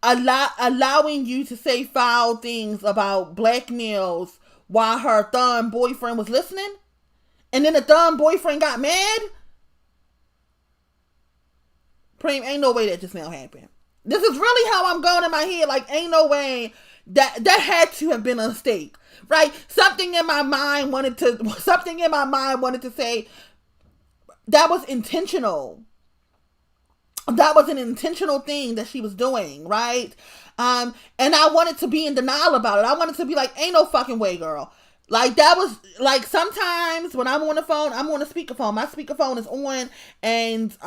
Speaker 1: allowing you to say foul things about black males while her thun boyfriend was listening? And then the thun boyfriend got mad? Preem, ain't no way that just now happened. This is really how I'm going in my head. Like, ain't no way that had to have been a mistake, right? Something in my mind wanted to say that was intentional. That was an intentional thing that she was doing, right? And I wanted to be in denial about it. I wanted to be like, ain't no fucking way, girl. Like, that was, like, sometimes when I'm on the phone, I'm on a speakerphone. My speakerphone is on, and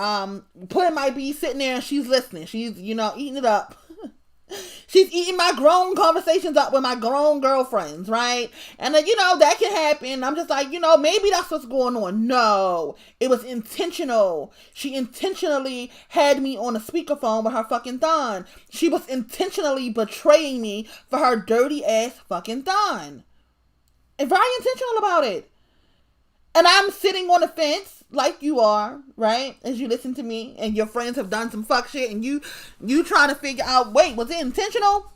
Speaker 1: Puddin might be sitting there and she's listening. She's, eating it up. She's eating my grown conversations up with my grown girlfriends, right? And then, that can happen. I'm just like, maybe that's what's going on. No, it was intentional. She intentionally had me on a speakerphone with her fucking thon. She was intentionally betraying me for her dirty ass fucking thon. And very intentional about it. And I'm sitting on the fence like you are, right? As you listen to me and your friends have done some fuck shit and you trying to figure out, wait, was it intentional?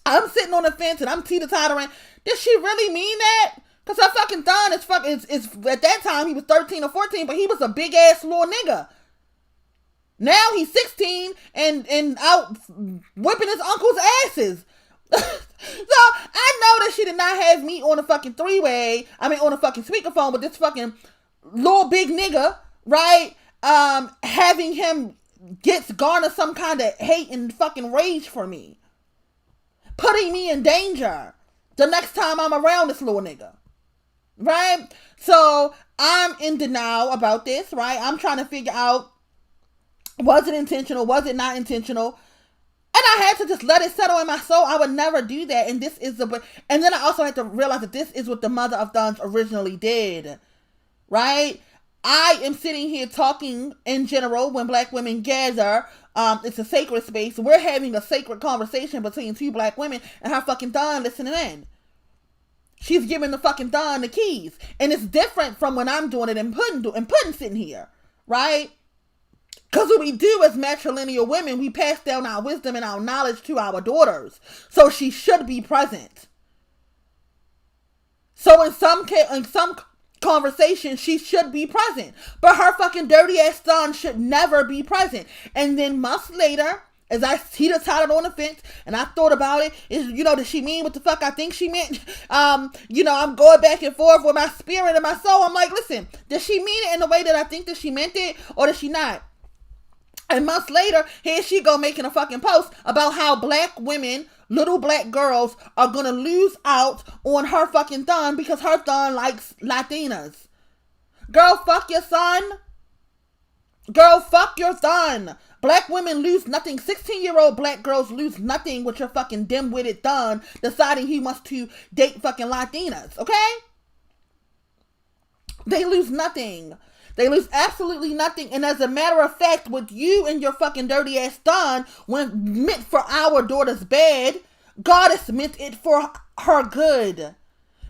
Speaker 1: I'm sitting on the fence and I'm teeter-tottering. Did she really mean that? Because her fucking thon is at that time he was 13 or 14, but he was a big ass little nigga. Now he's 16 and out whipping his uncle's asses. So I know that she did not have me on a fucking three-way. I mean, on a fucking speakerphone with this fucking little big nigga, right? Having him garner some kind of hate and fucking rage for me, putting me in danger the next time I'm around this little nigga, right? So I'm in denial about this, right? I'm trying to figure out, was it intentional? Was it not intentional? And I had to just let it settle in my soul. I would never do that. And this is and then I also had to realize that this is what the mother of Thons originally did, right? I am sitting here talking in general when black women gather. It's a sacred space. We're having a sacred conversation between two black women and her fucking Thon listening in. She's giving the fucking Thon the keys. And it's different from when I'm doing it and Puddin sitting here, right? Because what we do as matrilineal women, we pass down our wisdom and our knowledge to our daughters. So she should be present. So in some conversation, she should be present. But her fucking dirty ass son should never be present. And then months later, as I teeter-tottered on the fence and I thought about it, did she mean what the fuck I think she meant? I'm going back and forth with my spirit and my soul. I'm like, listen, did she mean it in the way that I think that she meant it, or did she not? And months later, here she go making a fucking post about how black women, little black girls, are gonna lose out on her fucking thon because her thon likes Latinas. Girl, fuck your son. Girl, fuck your thon. Black women lose nothing. 16-year-old black girls lose nothing with your fucking dim-witted thon deciding he wants to date fucking Latinas, okay? They lose nothing. They lose absolutely nothing. And as a matter of fact, with you and your fucking dirty ass thon, when meant for our daughter's bed, God has meant it for her good.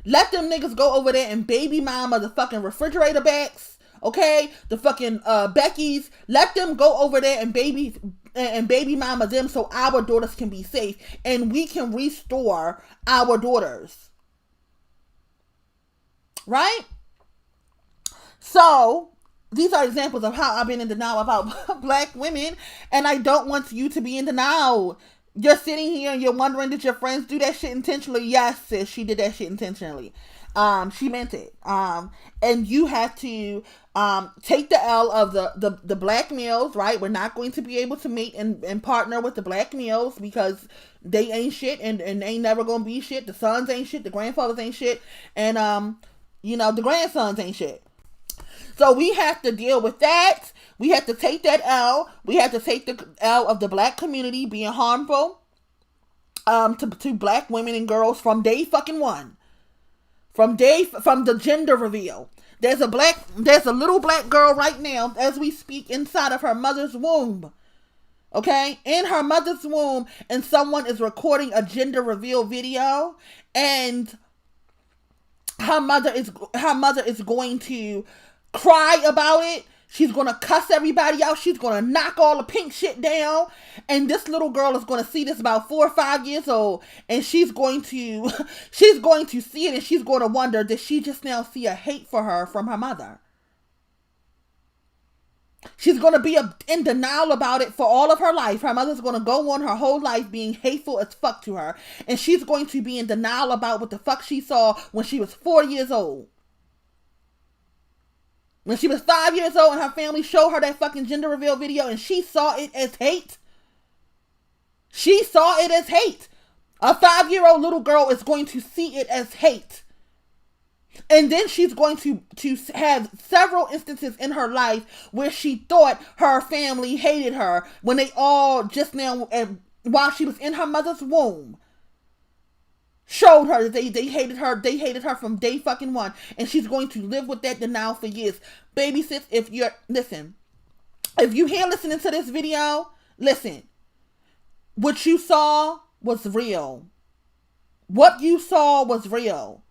Speaker 1: Let them niggas go over there and baby mama the fucking refrigerator backs, okay? The fucking Becky's. Let them go over there and baby mama them so our daughters can be safe and we can restore our daughters. Right? So these are examples of how I've been in denial about black women, and I don't want you to be in denial. You're sitting here and you're wondering, did your friends do that shit intentionally? Yes, sis, she did that shit intentionally. She meant it. And you have to take the L of the black males, right? We're not going to be able to mate and partner with the black males because they ain't shit and they ain't never gonna be shit. The sons ain't shit, the grandfathers ain't shit, and the grandsons ain't shit. So we have to deal with that. We have to take that L. We have to take the L of the black community being harmful to black women and girls from day fucking one. From the gender reveal. There's a little black girl right now as we speak inside of her mother's womb. Okay? In her mother's womb, and someone is recording a gender reveal video, and her mother is going to cry about it. She's going to cuss everybody out. She's going to knock all the pink shit down. And this little girl is going to see this about 4 or 5 years old. And she's going to see it, and she's going to wonder, did she just now see a hate for her from her mother? She's going to be in denial about it for all of her life. Her mother's going to go on her whole life being hateful as fuck to her. And she's going to be in denial about what the fuck she saw when she was 4 years old. When she was 5 years old and her family showed her that fucking gender reveal video and she saw it as hate. She saw it as hate. A 5-year-old little girl is going to see it as hate. And then she's going to have several instances in her life where she thought her family hated her when they all just now, while she was in her mother's womb, showed her that they hated her. They hated her from day fucking one. And she's going to live with that denial for years. Baby sis, if you're here listening to this video, listen. What you saw was real. What you saw was real.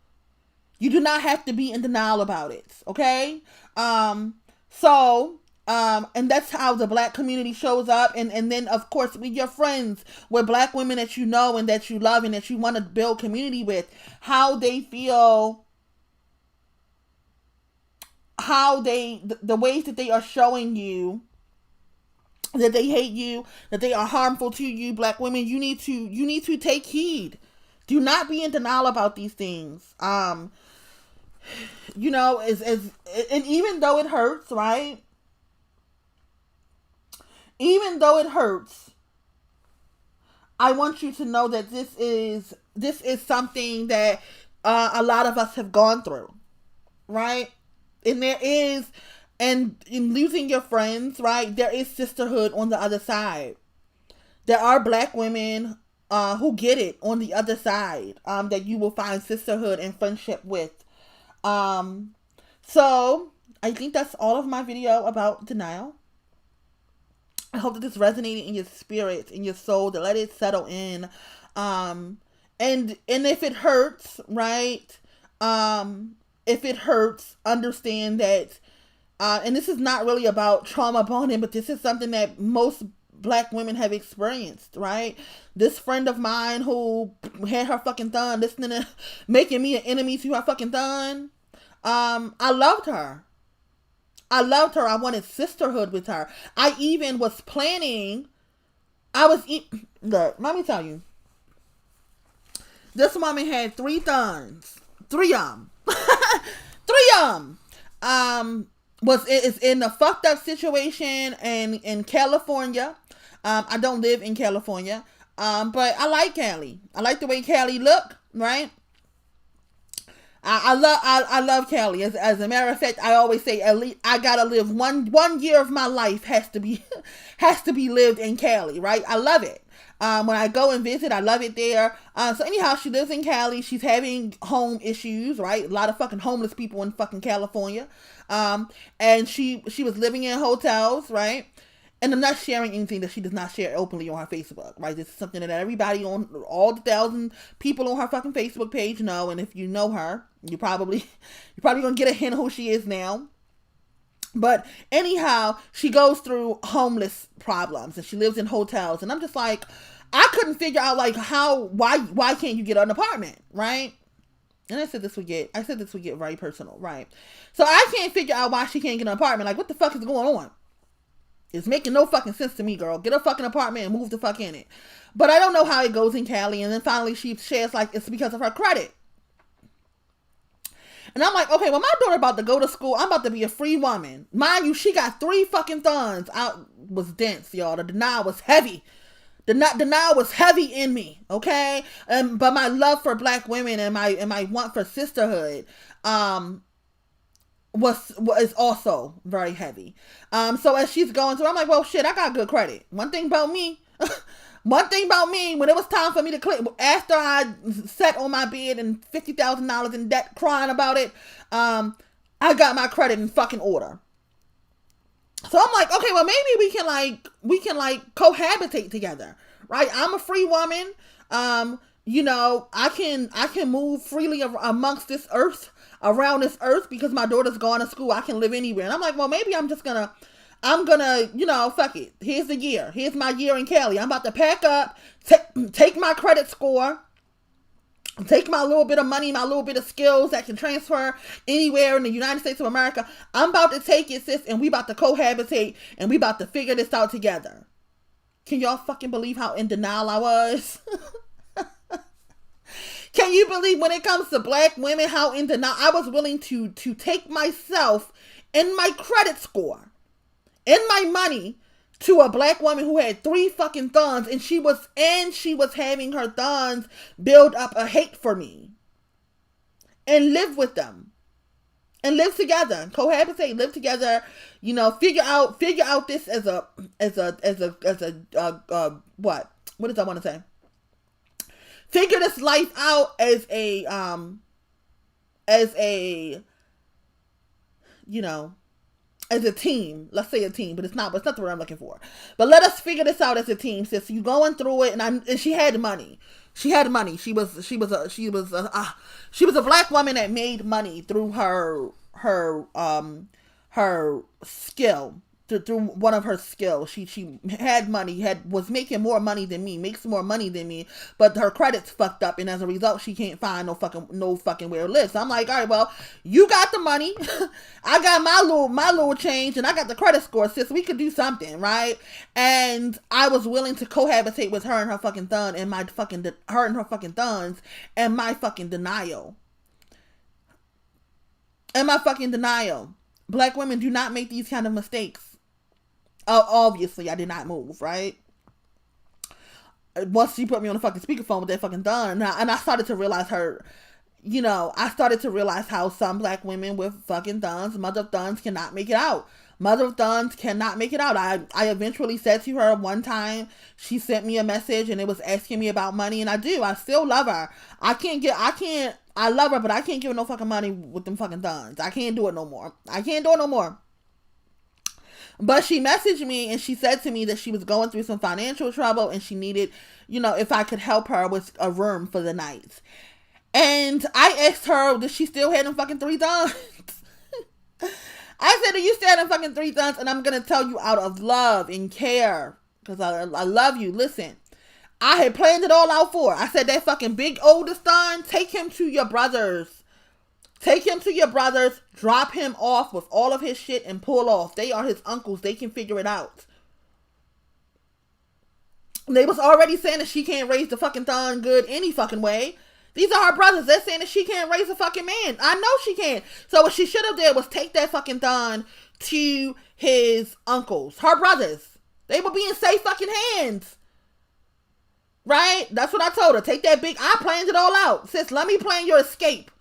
Speaker 1: You do not have to be in denial about it, okay? And that's how the black community shows up. And then, of course, with your friends, with black women that you know and that you love and that you want to build community with, how they feel, the ways that they are showing you that they hate you, that they are harmful to you, black women, you need to take heed. Do not be in denial about these things. You know, and even though it hurts, right? Even though it hurts, I want you to know that this is something that a lot of us have gone through, right? And there is, and in losing your friends, right? There is sisterhood on the other side. There are black women who get it on the other side, that you will find sisterhood and friendship with. So I think that's all of my video about denial. I hope that this resonated in your spirit, in your soul, to let it settle in. And if it hurts, right? If it hurts, understand that, and this is not really about trauma bonding, but this is something that most black women have experienced, right? This friend of mine who had her fucking thumb listening to, making me an enemy to her fucking thumb. I loved her. I wanted sisterhood with her. I even was planning. Look, let me tell you. This woman had 3 thumbs. 3 of them. 3 of them. Is in a fucked up situation in California. I don't live in California. But I like Cali. I like the way Cali look, right? I love Cali. As a matter of fact, I always say, at least I gotta live one year of my life has to be lived in Cali, right? I love it. When I go and visit, I love it there. So anyhow, she lives in Cali. She's having home issues, right? A lot of fucking homeless people in fucking California. And she was living in hotels, right? And I'm not sharing anything that she does not share openly on her Facebook, right? This is something that everybody on all the 1,000 people on her fucking Facebook page know. And if you know her, you're probably gonna get a hint of who she is now. But anyhow, she goes through homeless problems and she lives in hotels. And I'm just like, I couldn't figure out like why can't you get an apartment, right? And I said this would get very personal, right? So I can't figure out why she can't get an apartment. Like, what the fuck is going on? It's making no fucking sense to me, girl. Get a fucking apartment and move the fuck in it. But I don't know how it goes in Cali. And then finally she shares like it's because of her credit. And I'm like, okay, well, my daughter about to go to school. I'm about to be a free woman. Mind you, she got 3 fucking thumbs. I was dense, y'all. The denial was heavy. The denial was heavy in me, okay? But my love for black women and my want for sisterhood, was also very heavy. So as she's going through, I'm like, well, shit, I got good credit. One thing about me, when it was time for me to click, after I sat on my bed and $50,000 in debt crying about it, I got my credit in fucking order. So I'm like, okay, well, maybe we can cohabitate together, right? I'm a free woman. I can move freely amongst this earth, around this earth, because my daughter's gone to school. I can live anywhere. And I'm like, well, maybe I'm gonna, fuck it. Here's the year. Here's my year in Cali. I'm about to pack up, take my credit score, take my little bit of money, my little bit of skills that can transfer anywhere in the United States of America. I'm about to take it, sis, and we about to cohabitate, and we about to figure this out together. Can y'all fucking believe how in denial I was? Can you believe when it comes to black women, how in denial I was willing to take myself and my credit score and my money to a black woman who had 3 fucking thuns, and she was having her thuns build up a hate for me, and live with them, and live together, cohabitate, live together, figure out this as a what does I want to say? Figure this life out as a team. Let's say a team, but it's not the word I'm looking for. But let us figure this out as a team, sis. You going through it, and she had money. She had money. She was a black woman that made money through her skill. Through one of her skills, she had money, was making more money than me, makes more money than me, but her credit's fucked up, and as a result, she can't find no fucking where to live. So I'm like, all right, well, you got the money, I got my little change, and I got the credit score, sis. We could do something, right? And I was willing to cohabitate with her and her fucking thun, and her and her fucking thuns, and my fucking denial, Black women do not make these kind of mistakes. Obviously, I did not move, right? Once she put me on the fucking speakerphone with that fucking thun, and I started to realize I started to realize how some black women with fucking thuns, mother of thuns, cannot make it out. Mother of thuns cannot make it out. I eventually said to her one time, she sent me a message and it was asking me about money, and I still love her. I love her, but I can't give her no fucking money with them fucking thuns. I can't do it no more. But she messaged me and she said to me that she was going through some financial trouble and she needed, if I could help her with a room for the night. And I asked her, does she still have them fucking 3 thuns? I said, do you still have them fucking 3 thuns? And I'm going to tell you out of love and care, because I love you. Listen, I had planned it all out for her. I said, that fucking big oldest thun, take him to your brother's. Drop him off with all of his shit and pull off. They are his uncles. They can figure it out. They was already saying that she can't raise the fucking thun good any fucking way. These are her brothers. They're saying that she can't raise a fucking man. I know she can. So what she should have did was take that fucking thun to his uncles. Her brothers. They would be in safe fucking hands. Right? That's what I told her. Take that big... I planned it all out. Sis, let me plan your escape.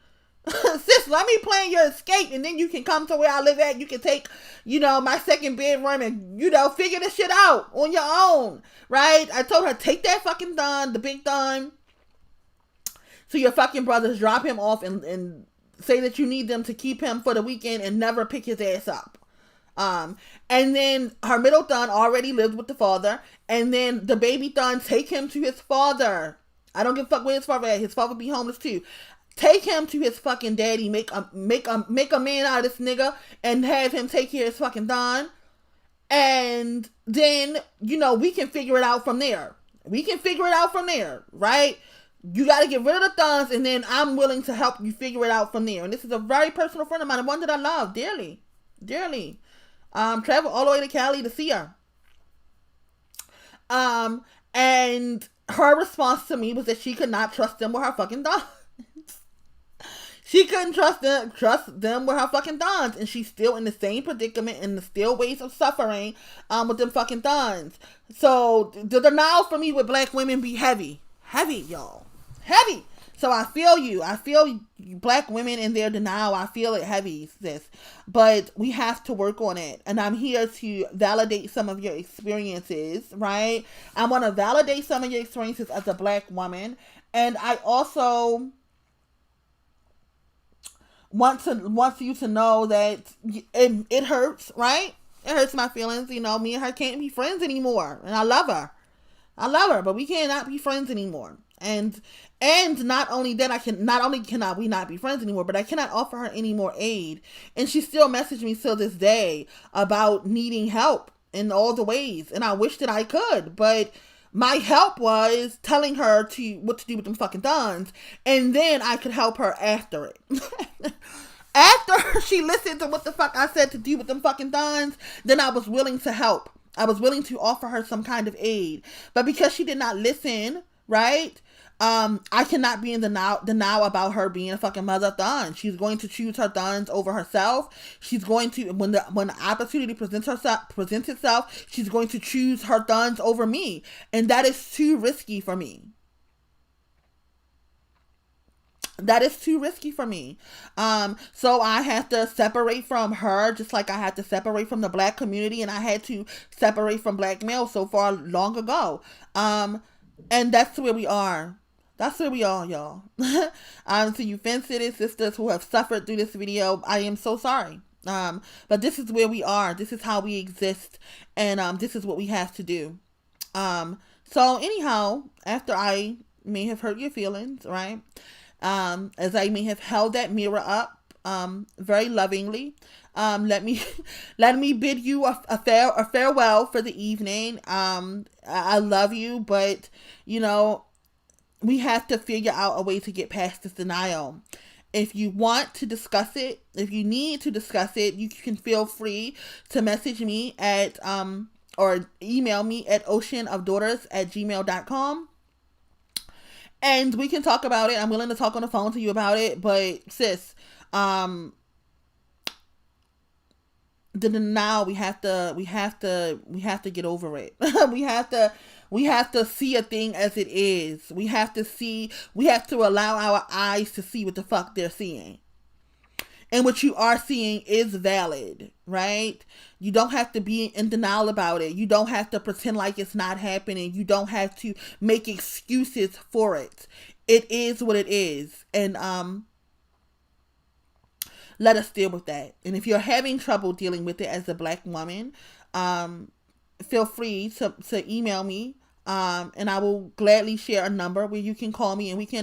Speaker 1: Sis, let me plan your escape, and then you can come to where I live at. You can take, my second bedroom and, figure this shit out on your own, right? I told her, take that fucking thun, the big thun, to your fucking brothers, drop him off, and say that you need them to keep him for the weekend and never pick his ass up. And then her middle thun already lived with the father, and then the baby thun, take him to his father. I don't give a fuck where his father at. His father be homeless too. Take him to his fucking daddy, make a man out of this nigga, and have him take care of his fucking thun. And then, we can figure it out from there. Right? You got to get rid of the thuns, and then I'm willing to help you figure it out from there. And this is a very personal friend of mine, and one that I love dearly. Dearly. Travel all the way to Cali to see her. And her response to me was that she could not trust them with her fucking thuns. She couldn't trust them with her fucking thuns, and she's still in the same predicament and the still ways of suffering with them fucking thuns. So the denial for me with black women be heavy, y'all, heavy. So I feel you. I feel black women in their denial. I feel it heavy, sis. But we have to work on it, and I'm here to validate some of your experiences. Right? I want to validate some of your experiences as a black woman, and I also wants you to know that it hurts, right? It hurts my feelings. Me and her can't be friends anymore, and I love her. I love her, but we cannot be friends anymore. And not only that, not only cannot we not be friends anymore, but I cannot offer her any more aid. And she still messaged me till this day about needing help in all the ways. And I wish that I could, but my help was telling her to what to do with them fucking guns, and then I could help her after it. After she listened to what the fuck I said to do with them fucking guns, then I was willing to help. I was willing to offer her some kind of aid. But because she did not listen, right? I cannot be in denial about her being a fucking mother of guns. She's going to choose her guns over herself. She's going to, when the opportunity presents itself, she's going to choose her guns over me. And that is too risky for me. That is too risky for me. So I have to separate from her, just like I had to separate from the black community, and I had to separate from black males so far long ago. And that's where we are. That's where we are, y'all. To you Finn City sisters who have suffered through this video, I am so sorry. But this is where we are. This is how we exist, and this is what we have to do. So anyhow, after I may have hurt your feelings, right? As I may have held that mirror up, very lovingly, let me bid you a farewell for the evening. I love you, but you know, we have to figure out a way to get past this denial. If you want to discuss it, if you need to discuss it, you can feel free to message me at or email me at oceanofdaughters@gmail.com. And we can talk about it. I'm willing to talk on the phone to you about it. But sis, the denial, we have to get over it. we have to see a thing as it is. We have to allow our eyes to see what the fuck they're seeing. And what you are seeing is valid, right? You don't have to be in denial about it. You don't have to pretend like it's not happening. You don't have to make excuses for it. It is what it is. And let us deal with that. And if you're having trouble dealing with it as a black woman, feel free to email me. And I will gladly share a number where you can call me and we can